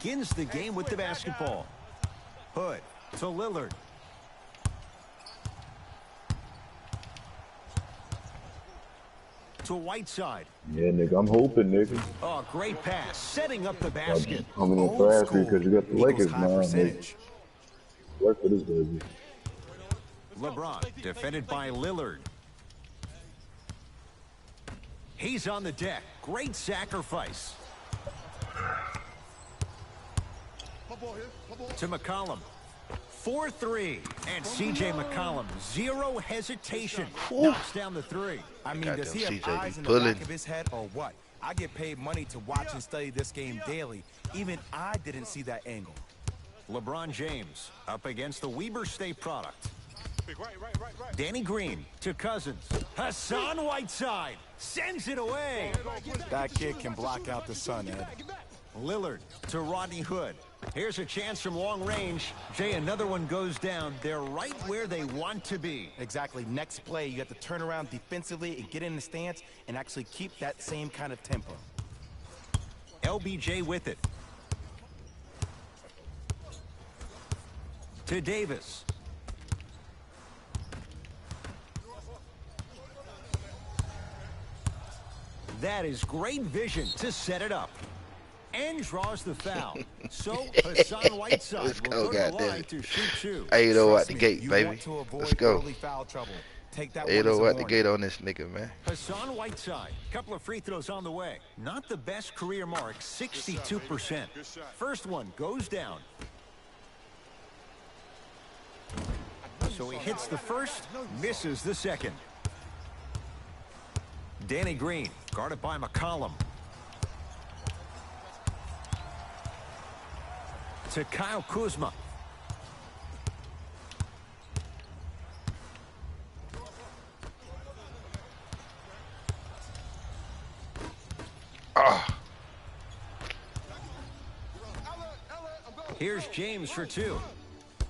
begins the game with the basketball. Hood to Lillard. To Whiteside. Yeah, nigga, I'm hoping, nigga. Oh, great pass. Setting up the basket. Coming in fast because you got the Lakers now, nigga. Work for this baby. LeBron, defended by Lillard. He's on the deck. Great sacrifice. To McCollum. 4-3. And C.J. McCollum, zero hesitation. Knocks down the three. I mean, does he have eyes in the back of his head or what? I get paid money to watch and study this game daily. Even I didn't see that angle. LeBron James up against the Weber State product. Danny Green to Cousins. Hassan Whiteside sends it away. That kid can block out the sun, Ed. Lillard to Rodney Hood. Here's a chance from long range. Jay, another one goes down. They're right where they want to be. Exactly. Next play, you have to turn around defensively and get in the stance and actually keep that same kind of tempo. LBJ with it. To Davis. That is great vision to set it up. And draws the foul. So Hassan Whiteside will go to the line to shoot two. 8-0 out the gate, baby. Let's go. 8-0 out the gate on this nigga, man. Hassan Whiteside, couple of free throws on the way. Not the best career mark, 62%. First one goes down. So he hits the first, misses the second. Danny Green, guarded by McCollum. To Kyle Kuzma. Here's James for two.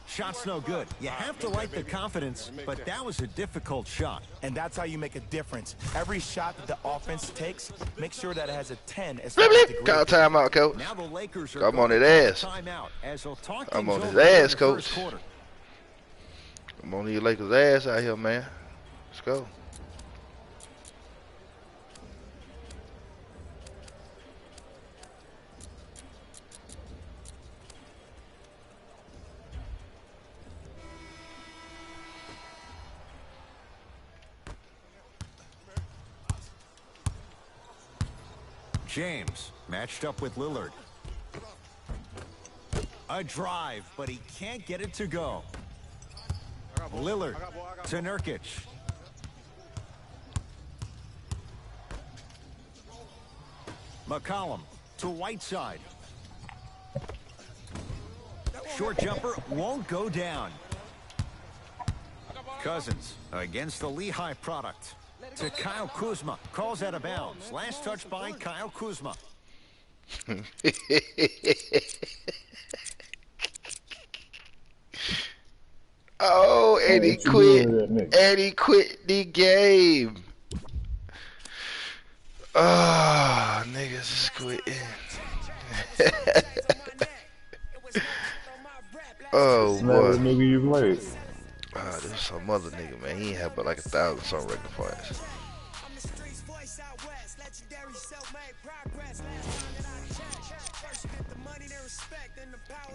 Shot's no good. You have to like the confidence, but that was a difficult shot. And that's how you make a difference. Every shot that the offense takes, make sure that it has a 10 as Call timeout, coach. Now the Lakers are I'm on his ass. I'm on his ass, coach. I'm on the Lakers' ass out here, man. Let's go. James matched up with Lillard. A drive, but he can't get it to go. Lillard to Nurkic. McCollum to Whiteside. Short jumper won't go down. Cousins against the Lehigh product. To Kyle Kuzma. Calls out of bounds. Last touch by Kyle Kuzma. Oh, and he quit. And he quit the game. Oh, niggas is quitting. Oh, boy. Nigga you played. This is some other nigga, man. He ain't have but like 1,000 some record points.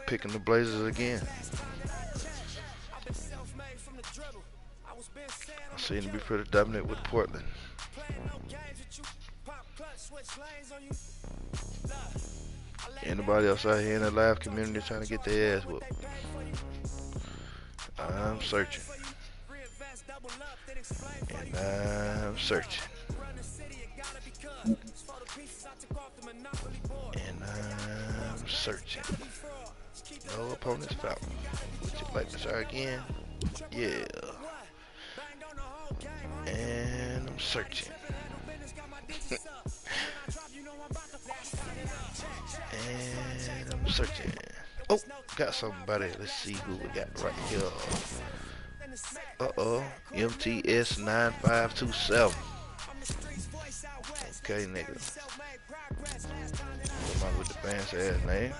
Picking the Blazers again. I seem to be pretty dominant with Portland. Anybody else out here in the live community trying to get their ass whooped? I'm searching. And I'm searching. And I'm searching. No opponent's foul. Would you like to try again? Yeah. And I'm searching. And I'm searching. Oh, got somebody. Let's see who we got right here. MTS 9527. Okay, nigga. Come on with the fancy ass name.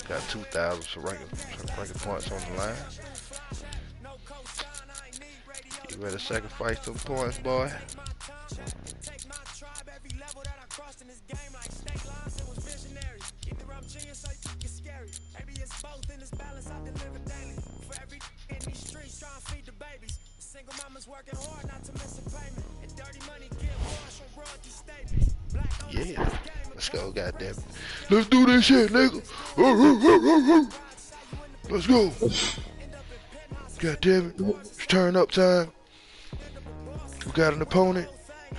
Got 2,000 for ranking points on the line. You better sacrifice them points, boy. Yeah, let's go, goddamn it. Let's do this shit, nigga. Let's go. Goddamn it, it's turn up time. We got an opponent.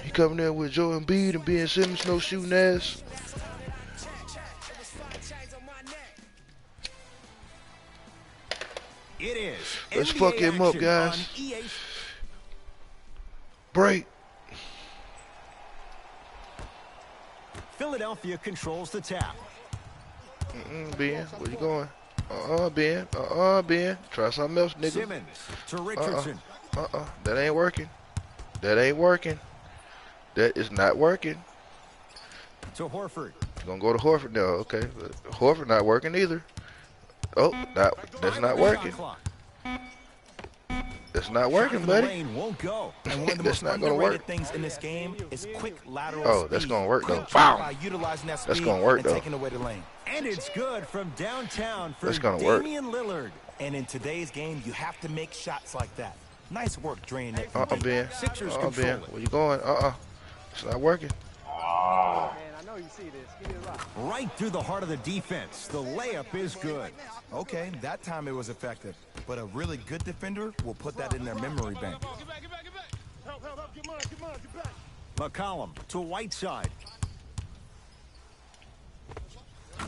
He coming in with Joe Embiid and Ben Simmons, no shooting ass. It is. Let's fuck him up, guys. Break. Philadelphia controls the tap. Ben, where you going? Ben. Ben. Try something else, nigga. Simmons to Richardson. That ain't working. That ain't working. That is not working. To Horford. You're gonna go to Horford now, okay. But Horford not working either. Oh, that's not working. That's not working, buddy. Won't go. And one of the That's most not gonna work. underrated things in this game is quick lateral Oh, that's speed. gonna work though. Quick Bam. by utilizing that speed That's gonna work and though. taking away the lane. And it's good from downtown for That's gonna work. Damian Lillard. And in today's game, you have to make shots like that. Nice work draining it. Ben. Sixers Ben. control it. Where you going? It's not working. Right through the heart of the defense. The layup is good. Okay, that time it was effective. But a really good defender will put that in their memory bank. McCollum to Whiteside.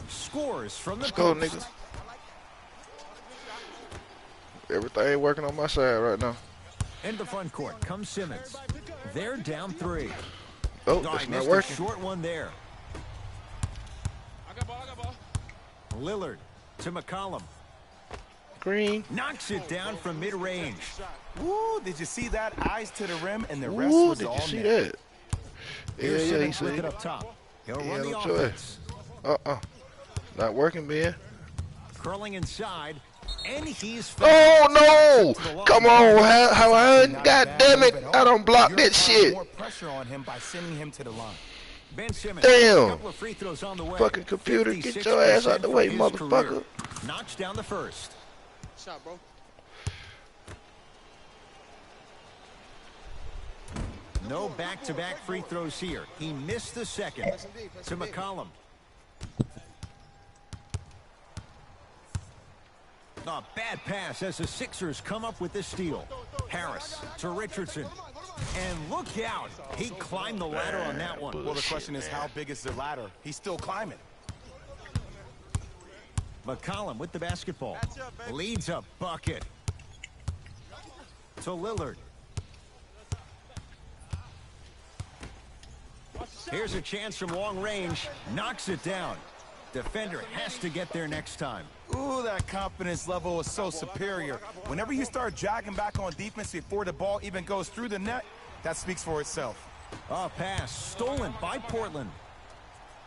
Scores from the Let's go, post. nigga. Everything ain't working on my side right now. In the front court comes Simmons. They're down 3. Oh, I that's not missed working. a short one there. Lillard to McCollum. Green. Knocks it down from mid-range. Woo, did you see that? Eyes to the rim, and the rest Ooh, was did all you see net. that? Here's Yeah, he Simmons with see it it. up top. He'll Yeah, run the no offense. choice. Not working, man. Curling inside, and he's Oh no! Come on, Howard. God damn it! I don't block that shit. More pressure on him by sending him to the line. Ben Simmons. Damn. A couple of free throws on the way. Fucking computer, get your ass out the 56% way, for his motherfucker. career. Knocks down the first. Shot, bro. No back-to-back free throws here. He missed the second. To McCollum. A bad pass as the Sixers come up with the steal. Harris to Richardson. And look out. He climbed the ladder on that one. Well, the question is, how big is the ladder? He's still climbing. McCollum with the basketball. Leads a bucket. To Lillard. Here's a chance from long range. Knocks it down. Defender has to get there next time. Ooh, that confidence level is so superior. Whenever you start jogging back on defense before the ball even goes through the net, that speaks for itself. A pass stolen by Portland.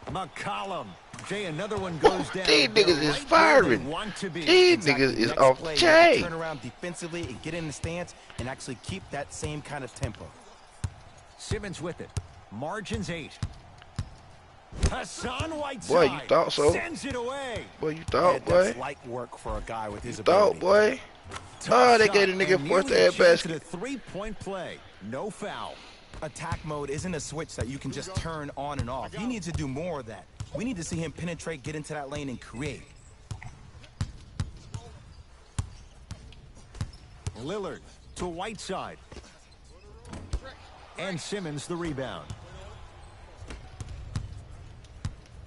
McCollum. Jay, another one goes down. These niggas is Right where they firing. want to be. These niggas is Next off play, the you have to chain. turn around defensively and get in the stance and actually keep that same kind of tempo. Simmons with it. Margins 8. Hassan Whiteside. Boy, you thought so. Sends it away. Boy, you thought, That's boy. light work for a guy with his Thought, ability. boy. Tough They shot gave the nigga and forced nearly a the chance basket. at a three-point play. No foul. Attack mode isn't a switch that you can just turn on and off. He needs to do more of that. We need to see him penetrate, get into that lane, and create. Lillard to Whiteside. And Simmons the rebound.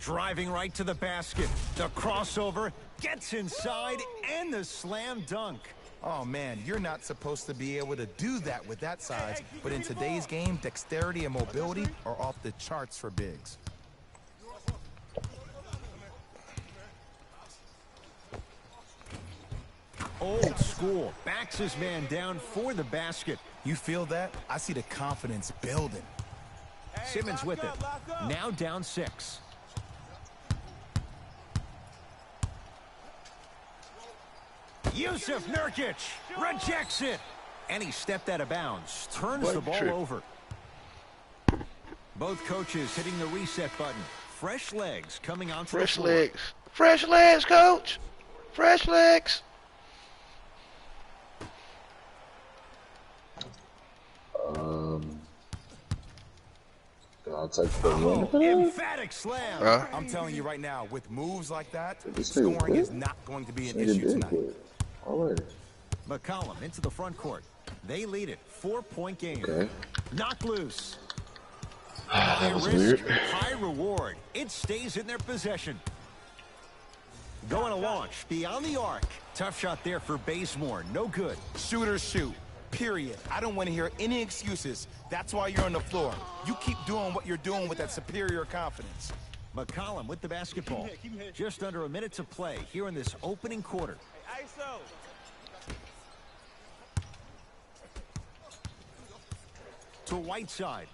Driving right to the basket. The crossover gets inside and the slam dunk. Oh, man, you're not supposed to be able to do that with that size. But in today's game, dexterity and mobility are off the charts for bigs. Old school. Backs his man down for the basket. You feel that? I see the confidence building. Simmons with it. Now down 6. Yusuf Nurkic rejects it. And he stepped out of bounds. Turns the ball over. Both coaches hitting the reset button. Fresh legs coming on. Fresh legs. Fresh legs, coach. Fresh legs. I'll take the win. Emphatic slam. I'm telling you right now, with moves like that, scoring is not going to be an issue tonight. Alright. McCollum into the front court. They lead it. 4-point game. Okay. Knock loose. That was Risk, weird. high reward. It stays in their possession. Going to launch beyond the arc. Tough shot there for Bazemore. No good. Shooters shoot. Period. I don't want to hear any excuses. That's why you're on the floor. You keep doing what you're doing with that superior confidence. McCollum with the basketball. Just under a minute to play here in this opening quarter. ISO. To Whiteside.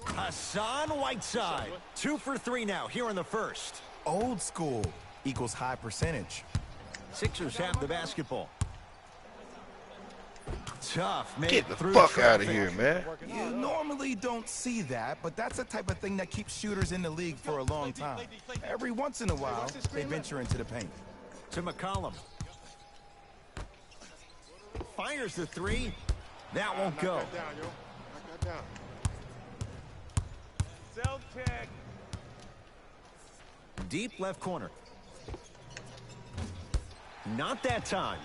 Hassan Whiteside. 2 for 3 now here in the first. Old school equals high percentage. Sixers have the basketball. Tough, man. Get the fuck out of here, man. You normally don't see that, but that's the type of thing that keeps shooters in the league for a long time. Every once in a while, they venture into the paint. To McCollum. Fires the 3. That won't go. Knock that down. Cell check. Deep left corner. Not that time.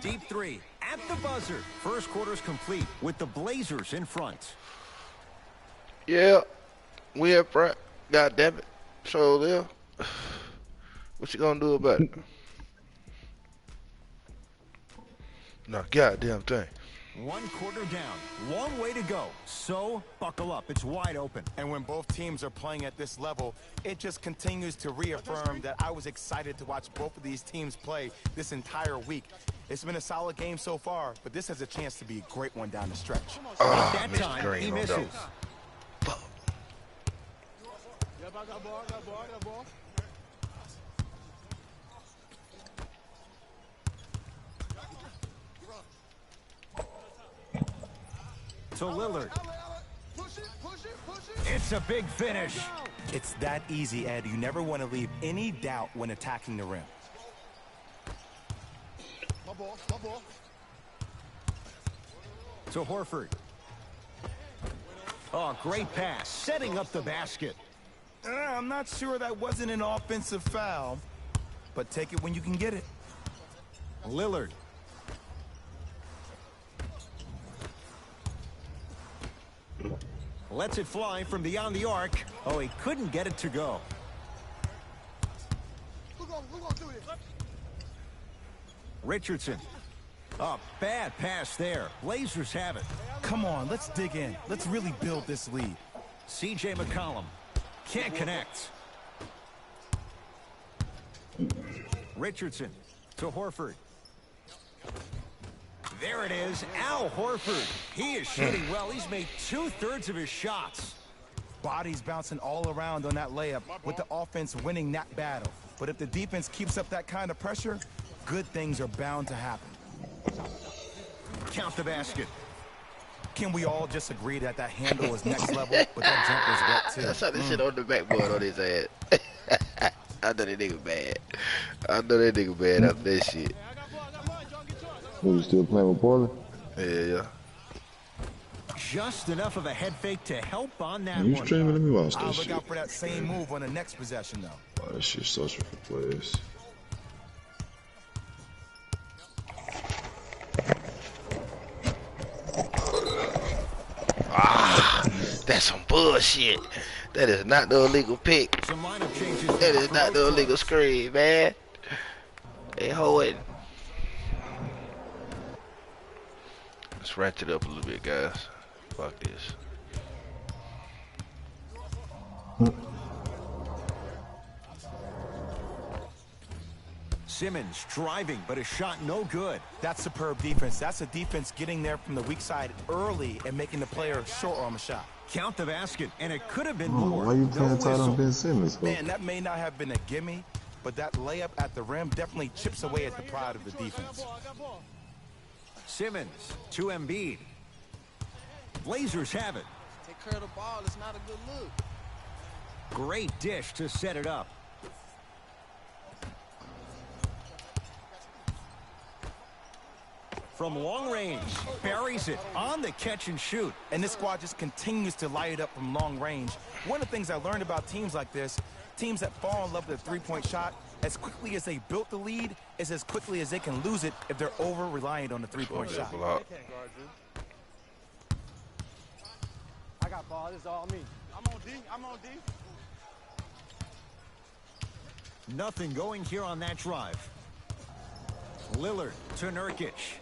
Deep 3 at the buzzer. First quarter's complete with the Blazers in front. Yeah, we up front. God damn it. So there. What you gonna do about it? No goddamn thing. 1 quarter down. Long way to go. So buckle up. It's wide open. And when both teams are playing at this level, it just continues to reaffirm that I was excited to watch both of these teams play this entire week. It's been a solid game so far, but this has a chance to be a great one down the stretch. That missed time, Green he on misses. those. To Lillard. It's a big finish. It's that easy, Ed. You never want to leave any doubt when attacking the rim. To Horford. Oh, great pass. Setting up the basket. I'm not sure that wasn't an offensive foul, but take it when you can get it. Lillard. Lets it fly from beyond the arc. Oh, he couldn't get it to go. Richardson. Oh, bad pass there. Blazers have it. Come on, let's dig in. Let's really build this lead. C.J. McCollum. Can't connect. Richardson to Horford. There it is, Al Horford. He is shooting well. He's made 2/3 of his shots. Bodies bouncing all around on that layup with the offense winning that battle. But if the defense keeps up that kind of pressure, good things are bound to happen. Count the basket. Can we all just agree that that handle is next level, but that jumper's wet too? That's how this shit on the backboard on his ass. I know that nigga bad. I know that nigga bad after that shit. You still playing with Portland? Yeah. Just enough of a head fake to help on that You one. streaming? Let me watch I'll that look shit. out for that same move on the next possession, though. Oh, that shit's social for players. That's some bullshit. That is not the illegal pick. Some lineup changes. That is not the illegal screen, man. Hey, hold it. Let's ratchet up a little bit, guys. Fuck this. Simmons driving, but his shot no good. That's superb defense. That's a defense getting there from the weak side early and making the player short arm a shot. Count the basket, and it could have been more. Why you playing tight on Ben Simmons? Man, that may not have been a gimme, but that layup at the rim definitely chips away at the pride of the defense. Simmons to Embiid. Blazers have it. Take care of the ball. It's not a good look. Great dish to set it up. From long range, buries it on the catch and shoot. And this squad just continues to light it up from long range. One of the things I learned about teams like this, teams that fall in love with a three-point shot, as quickly as they built the lead, is as quickly as they can lose it if they're over-reliant on the three-point shot. I got ball. This is all me. I'm on D. I'm on D. Nothing going here on that drive. Lillard to Nurkic.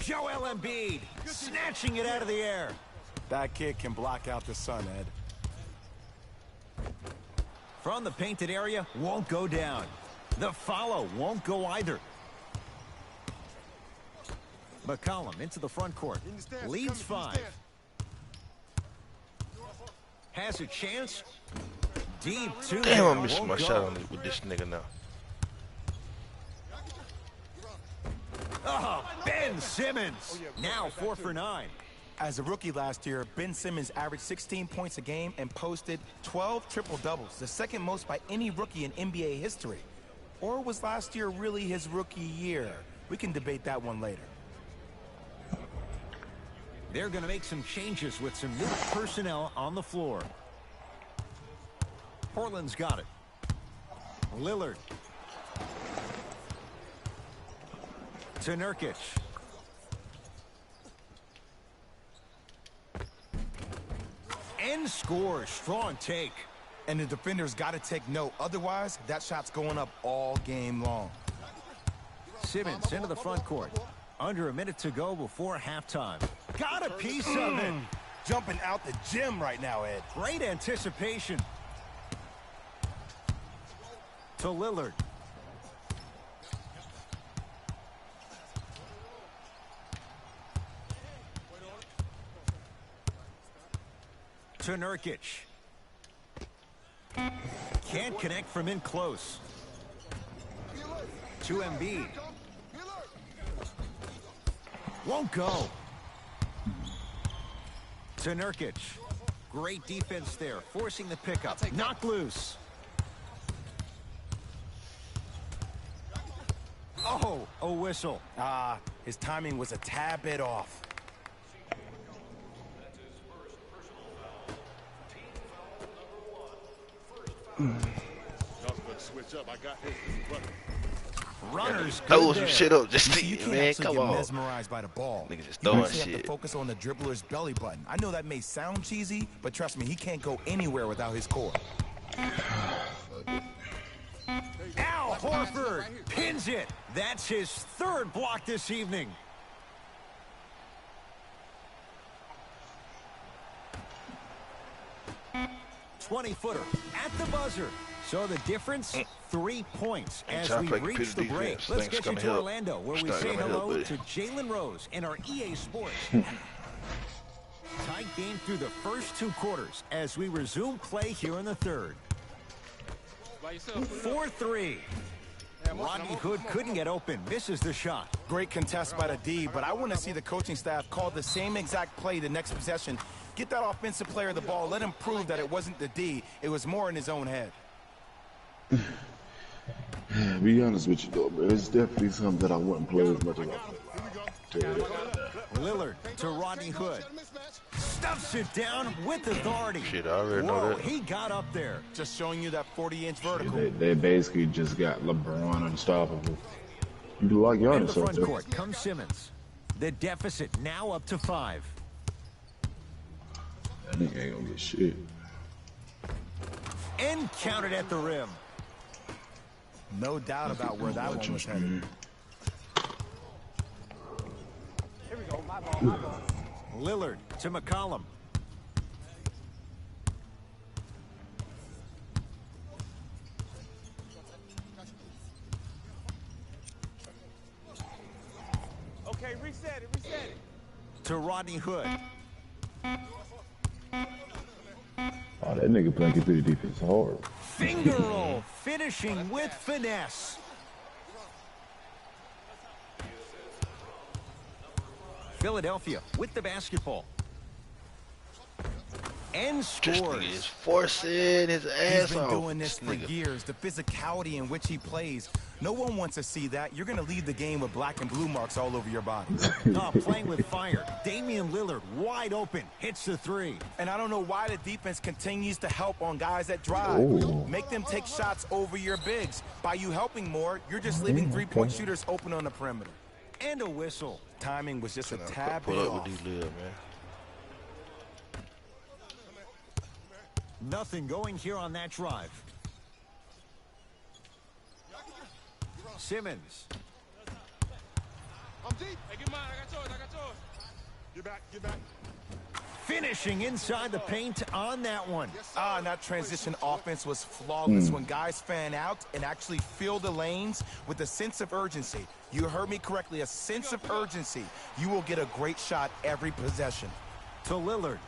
Joel Embiid snatching it out of the air. That kid can block out the sun, Ed. From the painted area, won't go down. The follow won't go either. McCollum into the front court. Leads 5. Has a chance. Deep two. Damn, I'm missing my shot on it with this nigga now. Oh, Ben Simmons. Now 4 for 9. As a rookie last year, Ben Simmons averaged 16 points a game and posted 12 triple-doubles, the second most by any rookie in NBA history. Or was last year really his rookie year? We can debate that one later. They're going to make some changes with some new personnel on the floor. Portland's got it. Lillard. To Nurkic. And scores. Strong take. And the defender's got to take note. Otherwise, that shot's going up all game long. Simmons into the front court. Under a minute to go before halftime. Got a piece of it. Jumping out the gym right now, Ed. Great anticipation. To Lillard. To Nurkic. Can't connect from in close. To Embiid. Won't go. To Nurkic. Great defense there, forcing the pickup. Knocked loose. Oh, a whistle. His timing was a tad bit off. Runners throw some shit up just to you, man. Come on. Mesmerized by the ball. Niggas just throwing shit. You have to focus on the dribbler's belly button. I know that may sound cheesy, but trust me, he can't go anywhere without his core. Al Horford pins it. That's his 3rd block this evening. .20-footer at the buzzer. So the difference, 3 points as we reach the break. Let's get you to Orlando, where we say hello to Jalen Rose and our EA Sports. Tight game through the first 2 quarters as we resume play here in the 3rd. 4-3. Rodney Hood couldn't get open, misses the shot. Great contest by the D, but I want to see the coaching staff call the same exact play the next possession. Get that offensive player the ball. Let him prove that it wasn't the D. It was more in his own head. Be honest with you, though, bro. It's definitely something that I wouldn't play as much as I play. Lillard to Rodney Hood. Stuffs it down with authority. Shit, I already know that. He got up there. Just showing you that 40-inch vertical. They basically just got LeBron unstoppable. You do like Giannis. In the front court comes Simmons. The deficit now up to 5. That nigga ain't gonna get shit. And counted at the rim. No doubt about where that one was headed. Here we go. My ball. My ball. Lillard to McCollum. Okay, reset it, reset it. To Rodney Hood. Oh, that nigga playing computer defense hard. Finger roll, finishing with finesse. Philadelphia with the basketball. And scores. He's forcing his ass He's been off. doing this for years. The physicality in which he plays. No one wants to see that. You're going to leave the game with black and blue marks all over your body. Playing with fire. Damian Lillard wide open. Hits the three. And I don't know why the defense continues to help on guys that drive. Ooh. Make them take shots over your bigs. By you helping more, you're just leaving three-point shooters open on the perimeter. And a whistle. Timing was just a tad Pull bit up off. with these live, man. Nothing going here on that drive. Simmons. I'm deep. Hey, get mine. I got yours. I got yours. Get back. Get back. Finishing inside the paint on that one. And that transition offense was flawless. When guys fan out and actually fill the lanes with a sense of urgency. You heard me correctly, a sense of urgency. You will get a great shot every possession. To Lillard.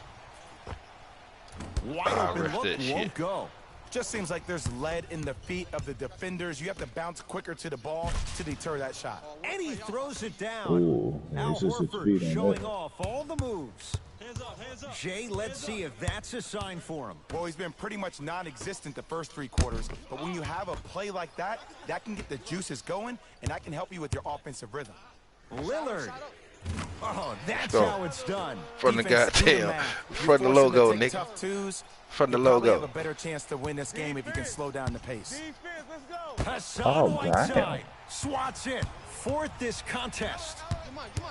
Wide open ref look that won't shit. go. Just seems like there's lead in the feet of the defenders. You have to bounce quicker to the ball to deter that shot. And he throws it down. Ooh, Al it's just a Horford speed on showing that. off all the moves. Hands up, hands up. Jay, let's see if that's a sign for him. Well, he's been pretty much non-existent the first three quarters, but when you have a play like that, that can get the juices going, and that can help you with your offensive rhythm. Lillard. Oh, that's go. how it's done. From the Defense, do the goddamn, math. from the You force them to logo, take Nick. tough twos, From the you probably logo. have a better chance to win this game if you can slow down the pace. Defense, let's go. Hassan Oh, Whiteside damn. swats it. Fourth this contest.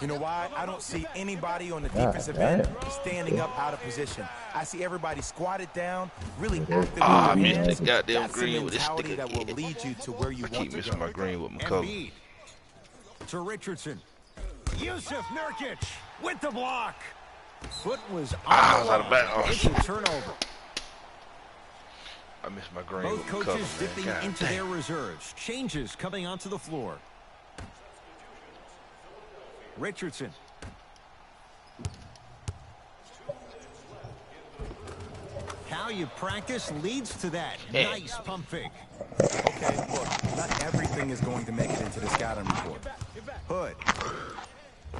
You know why? I don't see anybody on the God defensive damn. end standing up out of position. I see everybody squatted down, really active. Ah, I in the missed hands. this goddamn That's the green with this mentality stick that will again. lead you to where you I want keep to missing go. my green with my cover. Embiid. To Richardson. Yusuf Nurkic with the block. Foot was on I the was out of line. bounds. It's a turnover. I missed my green Both with my coaches cover, man. dipping God into damn. their reserves. Changes coming onto the floor. Richardson. How you practice leads to that. Nice pump fake. Okay, look, not everything is going to make it into the scouting report. Hood.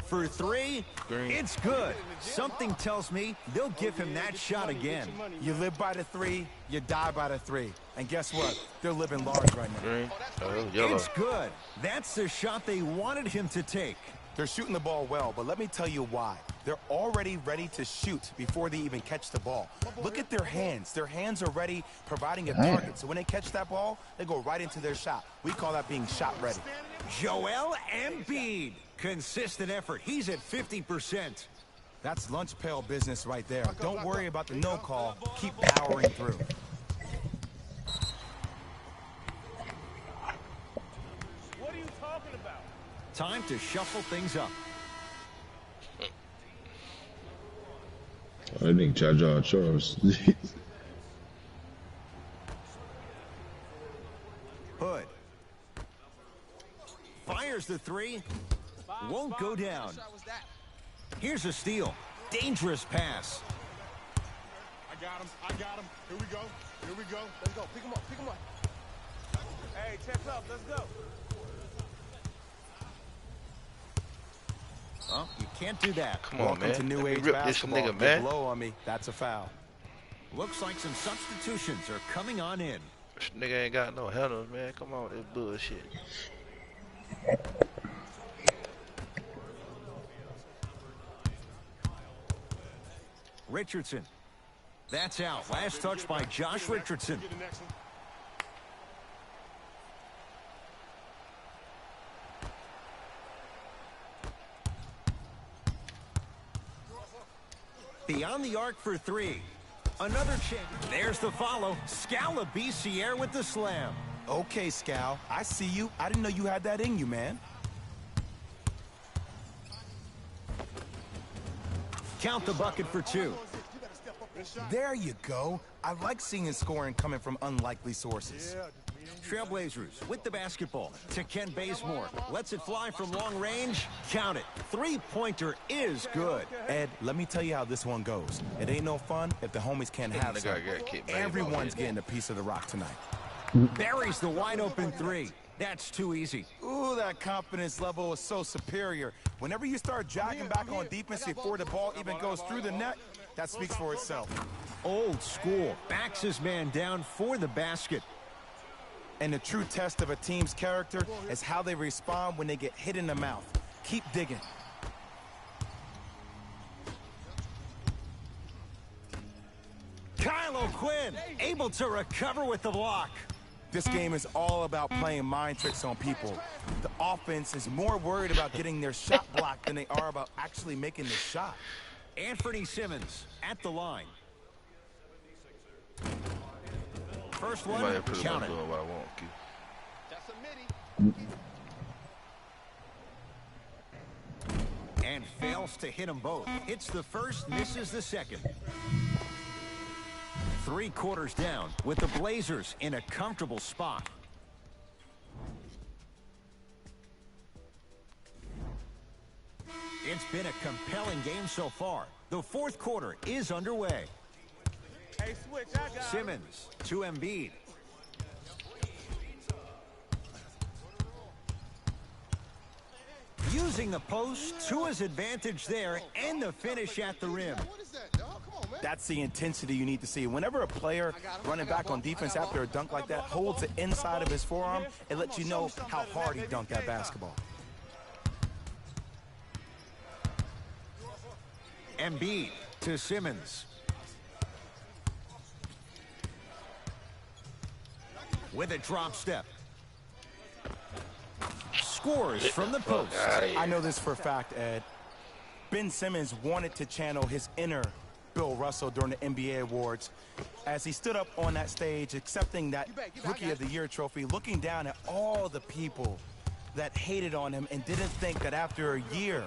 For three, it's good. Something tells me they'll give him that shot again. You live by the three, you die by the three. And guess what? They're living large right now. Green. Oh, yellow. It's good. That's the shot they wanted him to take. They're shooting the ball well, but let me tell you why. They're already ready to shoot before they even catch the ball. Look at their hands. Their hands are ready, providing a target. So when they catch that ball, they go right into their shot. We call that being shot ready. Joel Embiid. Consistent effort. He's at 50%. That's lunch pail business right there. Don't worry about the no call. Keep powering through. What are you talking about? Time to shuffle things up. Oh, that nigga John Charles. Hood. Fires the three. Won't go down. Here's a steal. Dangerous pass. I got him. I got him. Here we go. Here we go. Let's go. Pick him up. Pick him up. Hey, check up. Let's go. Well, you can't do that. Come on, Welcome man. to new Let me age rip this basketball. nigga, You man. blow on me. That's a foul. Looks like some substitutions are coming on in. This nigga ain't got no handles, man. Come on, this bullshit. Richardson. That's out. Last touch by Josh Richardson. Get the next one. Beyond the arc for three. Another chance. There's the follow. Scala BCR with the slam. Okay, Scal. I see you. I didn't know you had that in you, man. Count the bucket for two. There you go. I like seeing scoring coming from unlikely sources. Yeah, Trailblazers with the basketball to Ken Bazemore. Lets it fly from long range. Count it. Three-pointer is good. Ed, let me tell you how this one goes. It ain't no fun if the homies can't have some. Everyone's getting a piece of the rock tonight. Buries the wide-open three. That's too easy. Ooh, that confidence level is so superior. Whenever you start jogging back on defense before the ball even goes through the net, that speaks for itself. Old school. Backs his man down for the basket. And the true test of a team's character is how they respond when they get hit in the mouth. Keep digging. Kyle O'Quinn able to recover with the block. This game is all about playing mind tricks on people. The offense is more worried about getting their shot blocked than they are about actually making the shot. Anthony Simmons at the line. First one, count it. And fails to hit them both. Hits the first, misses the second. 3 quarters down with the Blazers in a comfortable spot. It's been a compelling game so far. The fourth quarter is underway. Hey, switch, I got Simmons to Embiid. Using the post to his advantage there and the finish at the rim. What is that, dog? Come on, man. That's the intensity you need to see. Whenever a player running back on defense after a dunk like that holds the inside of his forearm, it lets you know how hard he dunked that basketball. Embiid to Simmons. With a drop step. Scores from the post. I know this for a fact, Ed. Ben Simmons wanted to channel his inner Bill Russell during the NBA Awards as he stood up on that stage accepting that Rookie of the Year trophy, looking down at all the people that hated on him and didn't think that after a year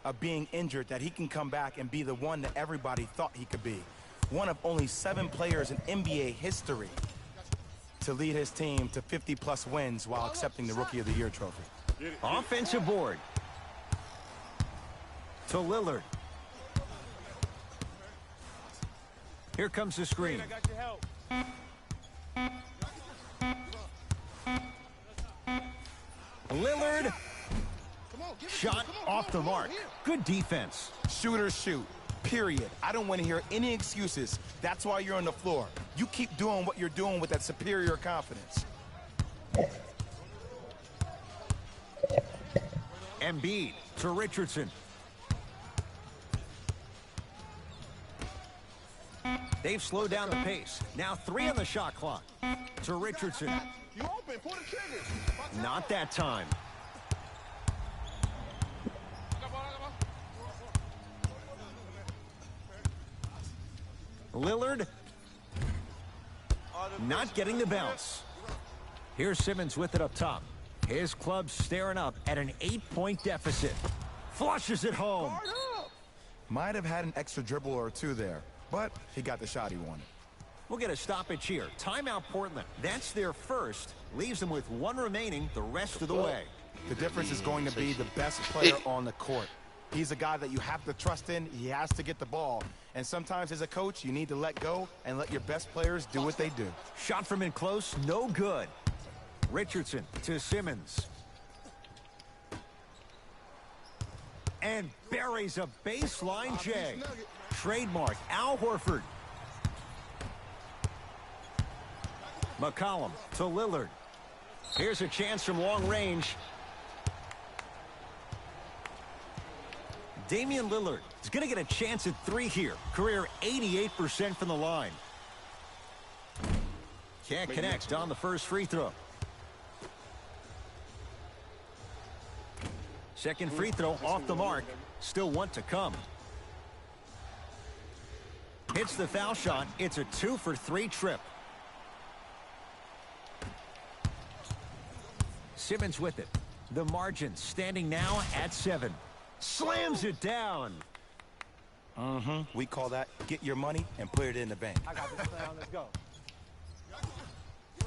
of being injured that he can come back and be the one that everybody thought he could be. One of only 7 players in NBA history to lead his team to 50-plus wins while accepting the Rookie of the Year trophy. Offensive board. To Lillard. Here comes the screen. I got your help. Lillard. Shot off the mark. Good defense. Shooters shoot, period. I don't want to hear any excuses. That's why you're on the floor. You keep doing what you're doing with that superior confidence. Embiid to Richardson. They've slowed down the pace. Now 3 on the shot clock. To Richardson. You open, pull the trigger. Not that time. Lillard. Not getting the bounce. Here's Simmons with it up top. His club staring up at an 8-point deficit. Flushes it home. Might have had an extra dribble or 2 there, but he got the shot he wanted. We'll get a stoppage here. Timeout Portland. That's their first. Leaves them with 1 remaining the rest of the way. The difference is going to be the best player on the court. He's a guy that you have to trust in. He has to get the ball. And sometimes as a coach, you need to let go and let your best players do what they do. Shot from in close, no good. Richardson to Simmons. And buries a baseline J. Trademark Al Horford. McCollum to Lillard. Here's a chance from long range. Damian Lillard is going to get a chance at 3 here. Career 88% from the line. Can't connect on the first free throw. Second free throw off the mark. Still 1 to come. Hits the foul shot. It's a 2-for-3 trip. Simmons with it. The margin standing now at 7. Slams it down. We call that get your money and put it in the bank. I got this down. Let's go.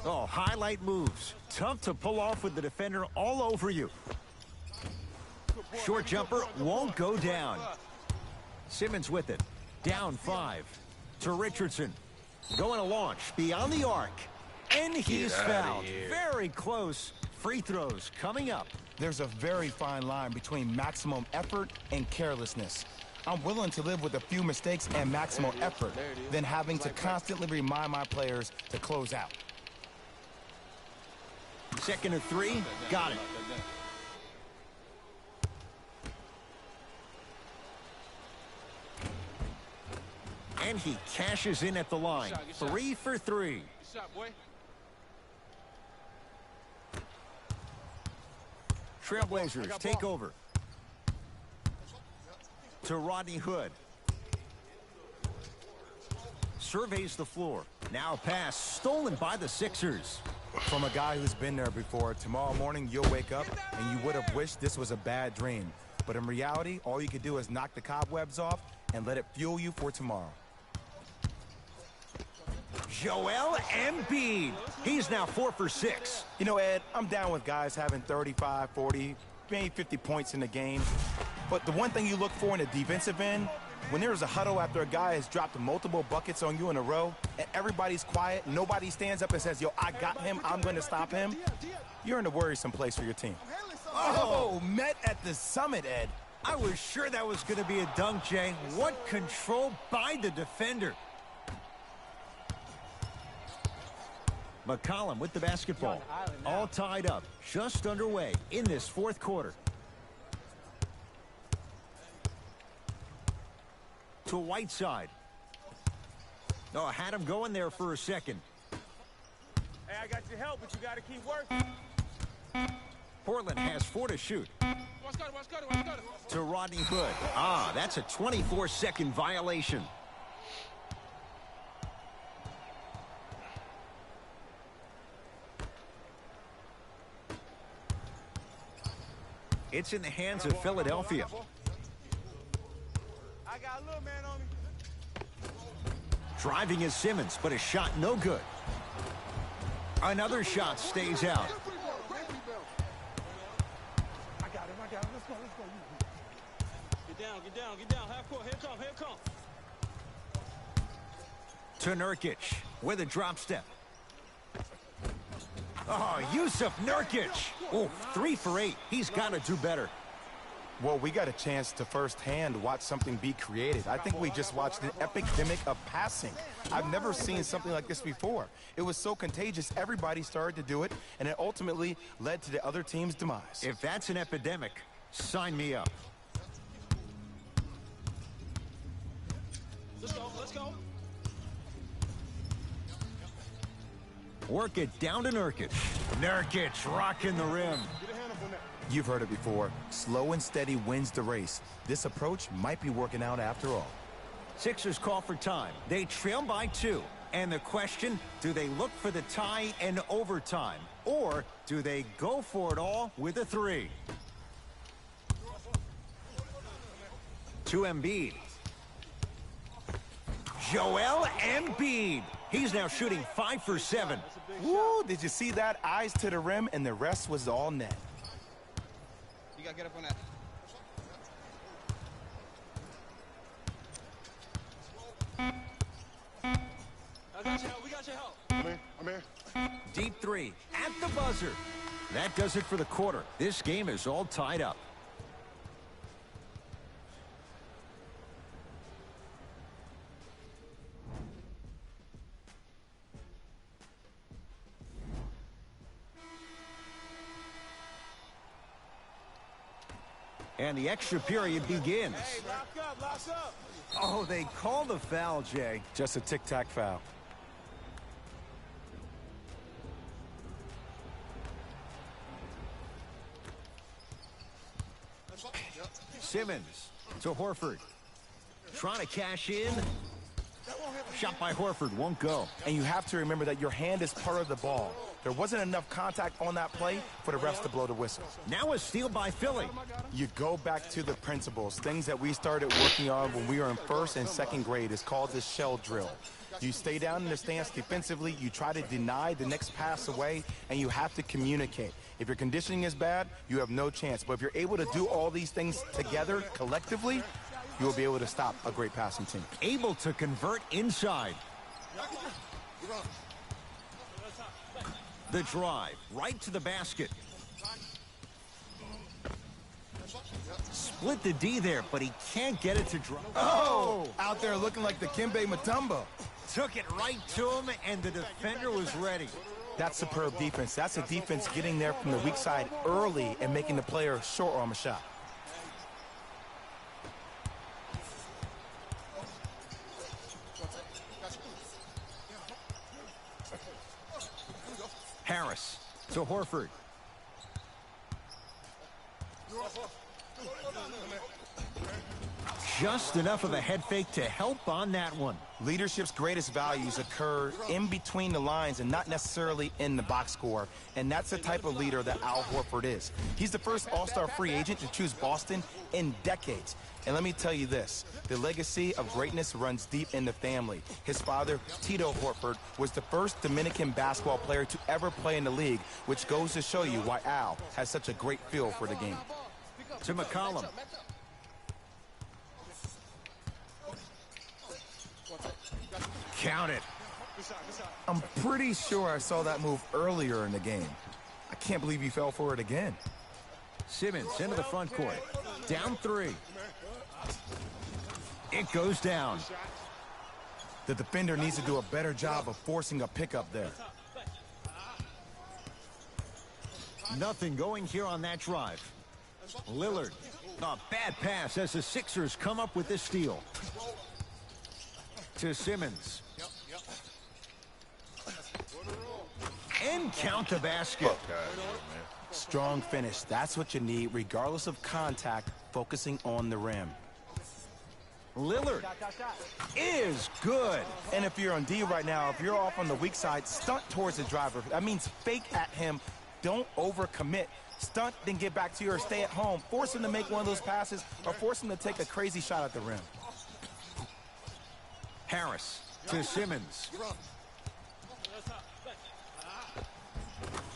Oh, highlight moves. Tough to pull off with the defender all over you. Short jumper won't go down. Simmons with it. Down 5 to Richardson. Going to launch beyond the arc. And he's fouled. Very close. Free throws coming up. There's a very fine line between maximum effort and carelessness. I'm willing to live with a few mistakes and maximum effort than having to constantly remind my players to close out. Second and 3. Got it. And he cashes in at the line. 3 for 3. Trailblazers take over. To Rodney Hood. Surveys the floor. Now a pass stolen by the Sixers. From a guy who's been there before, tomorrow morning you'll wake up and you would have wished this was a bad dream. But in reality, all you can do is knock the cobwebs off and let it fuel you for tomorrow. Joel Embiid. He's now 4 for 6. You know, Ed, I'm down with guys having 35, 40, maybe 50 points in the game. But the one thing you look for in a defensive end, when there's a huddle after a guy has dropped multiple buckets on you in a row, and everybody's quiet, nobody stands up and says, yo, I got him, I'm going to stop him, you're in a worrisome place for your team. Oh, met at the summit, Ed. I was sure that was going to be a dunk, Jay. What control by the defender. McCollum with the basketball. All tied up. Just underway in this fourth quarter. To Whiteside. Oh, had him going there for a second. Hey, I got your help, but you got to keep working. Portland has 4 to shoot. To Rodney Hood. Ah, that's a 24-second violation. It's in the hands of Philadelphia. I got a little man on me. Driving is Simmons, but his shot no good. Another shot stays out. I got him. Let's go. Get down. Half court. Here come. To Nurkic with a drop step. Oh, Yusuf Nurkic. Oh, 3 for 8. He's got to do better. Well, we got a chance to firsthand watch something be created. I think we just watched an epidemic of passing. I've never seen something like this before. It was so contagious, everybody started to do it, and it ultimately led to the other team's demise. If that's an epidemic, sign me up. Let's go. Work it down to Nurkic. Nurkic rocking the rim. You've heard it before. Slow and steady wins the race. This approach might be working out after all. Sixers call for time. They trail by 2. And the question, do they look for the tie in overtime? Or do they go for it all with a 3? To Embiid. Joel Embiid. He's now shooting 5 for 7. Woo, did you see that? Eyes to the rim, and the rest was all net. You gotta get up on that. We got your help. I'm here. Deep 3 at the buzzer. That does it for the quarter. This game is all tied up. And the extra period begins. Hey, lock up. Oh, they call the foul, Jay. Just a tic-tac foul. Simmons to Horford. Trying to cash in. Shot by Horford won't go. And you have to remember that your hand is part of the ball. There wasn't enough contact on that play for the refs to blow the whistle. Now a steal by Philly. You go back to the principles, things that we started working on when we were in first and second grade. Is called the shell drill. You stay down in the stance defensively, you try to deny the next pass away, and you have to communicate. If your conditioning is bad, you have no chance. But if you're able to do all these things together, collectively, you'll be able to stop a great passing team. Able to convert inside. The drive, right to the basket. Split the D there, but he can't get it to drop. Oh! Out there looking like the Kimbe Mutombo. Took it right to him, and the defender was ready. That's superb defense. That's a defense getting there from the weak side early and making the player short arm a shot. Harris to Horford. Just enough of a head fake to help on that one. Leadership's greatest values occur in between the lines and not necessarily in the box score. And that's the type of leader that Al Horford is. He's the first all-star free agent to choose Boston in decades. And let me tell you this, the legacy of greatness runs deep in the family. His father, Tito Horford, was the first Dominican basketball player to ever play in the league, which goes to show you why Al has such a great feel for the game. To McCollum. Count it. I'm pretty sure I saw that move earlier in the game. I can't believe he fell for it again. Simmons into the front court. Down 3. It goes down. The defender needs to do a better job of forcing a pickup there. Nothing going here on that drive. Lillard. A bad pass as the Sixers come up with this steal. To Simmons. And count the basket. Strong finish. That's what you need, regardless of contact, focusing on the rim. Lillard is good. And if you're on D right now, if you're off on the weak side, stunt towards the driver. That means fake at him. Don't overcommit. Stunt, then get back to you or stay at home. Force him to make one of those passes or force him to take a crazy shot at the rim. Harris to Simmons.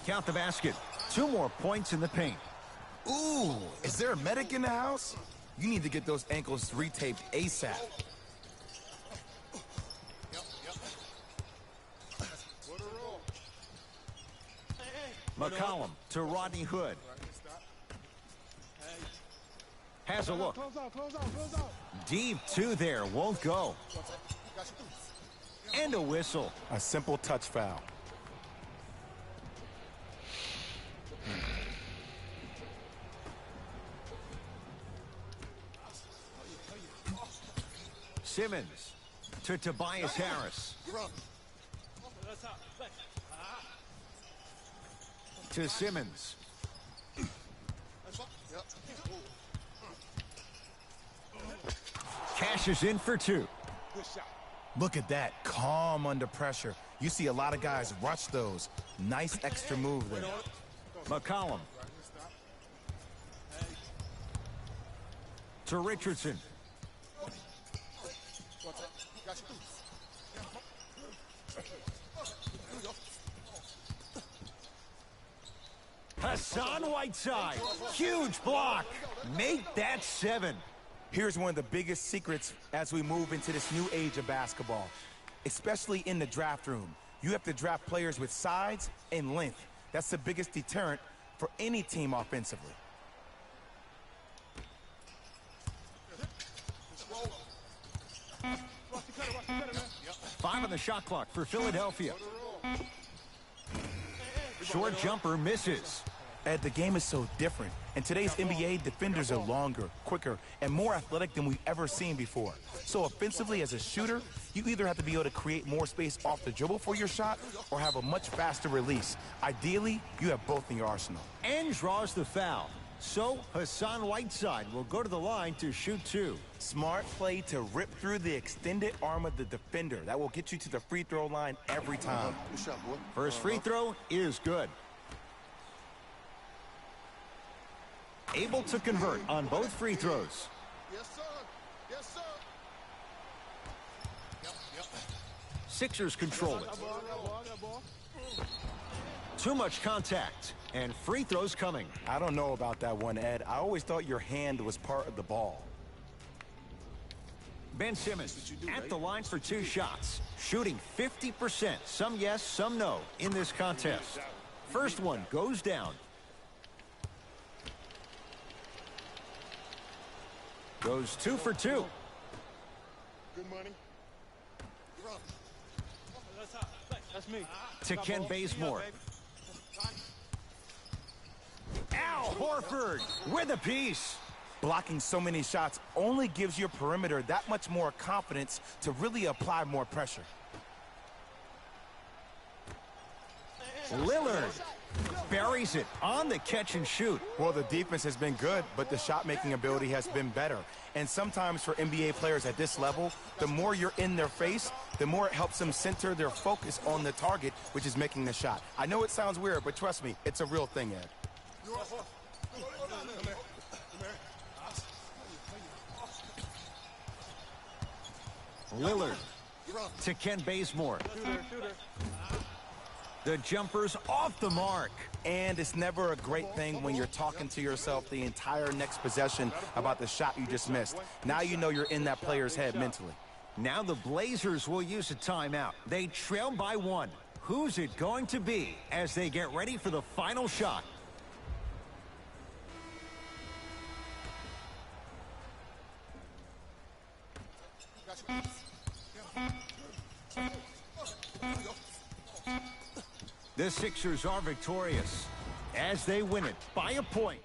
Count the basket. 2 more points in the paint. Ooh, is there a medic in the house? You need to get those ankles retaped ASAP. McCollum to Rodney Hood. Has a look. Deep 2 there, won't go. And a whistle. A simple touch foul. Simmons to Tobias Harris. To Simmons. Cashes in for 2. Look at that, calm under pressure. You see a lot of guys rush those. Nice extra move there. McCollum. To Richardson. Hassan Whiteside. Huge block. Make that 7. Here's one of the biggest secrets as we move into this new age of basketball, especially in the draft room. You have to draft players with size and length. That's the biggest deterrent for any team offensively. Five on the shot clock for Philadelphia. Short jumper misses. Ed, the game is so different. In today's NBA, defenders are longer, quicker, and more athletic than we've ever seen before. So offensively, as a shooter, you either have to be able to create more space off the dribble for your shot or have a much faster release. Ideally, you have both in your arsenal. And draws the foul. So Hassan Whiteside will go to the line to shoot 2. Smart play to rip through the extended arm of the defender. That will get you to the free throw line every time. Good shot, boy. First free throw is good. Able to convert on both free throws. Yes, sir. Yes, sir. Yep. Sixers control it. Too much contact, and free throws coming. I don't know about that one, Ed. I always thought your hand was part of the ball. Ben Simmons at the line for 2 shots, shooting 50%. Some yes, some no in this contest. First one goes down. Goes 2 for 2. Good money. That's me. To Ken Bazemore. Al Horford with a piece. Blocking so many shots only gives your perimeter that much more confidence to really apply more pressure. Lillard buries it on the catch and shoot. Well, the defense has been good, but the shot-making ability has been better. And sometimes for NBA players at this level, the more you're in their face, the more it helps them center their focus on the target, which is making the shot. I know it sounds weird, but trust me, it's a real thing, Ed. Lillard to Ken Bazemore. The jumper's off the mark. And it's never a great thing when you're talking to yourself the entire next possession about the shot you just missed. Now you know you're in that player's head mentally. Now the Blazers will use a timeout. They trail by 1. Who's it going to be as they get ready for the final shot? The Sixers are victorious as they win it by a point.